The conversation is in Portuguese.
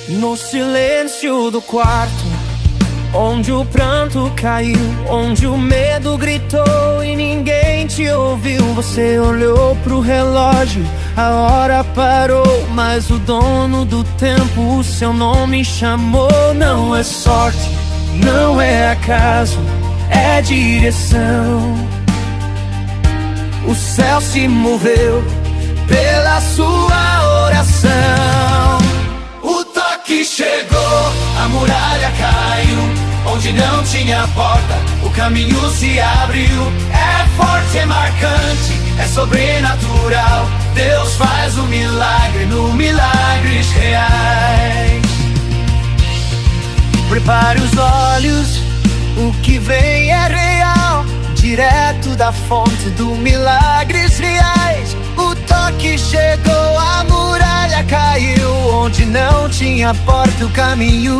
No silêncio do quarto, onde o pranto caiu, onde o medo gritou e ninguém te ouviu. Você olhou pro relógio, a hora parou, mas o dono do tempo o seu nome chamou. Não é sorte, não é acaso, é direção. O céu se moveu pela sua oração. O toque chegou, a muralha caiu. Onde não tinha porta, o caminho se abriu. É forte, é marcante, é sobrenatural. Deus faz um milagre no milagres reais. Prepare os olhos, o que vem é real, direto da fonte do milagres reais. O toque chegou, a muralha caiu. Onde não tinha porta, o caminho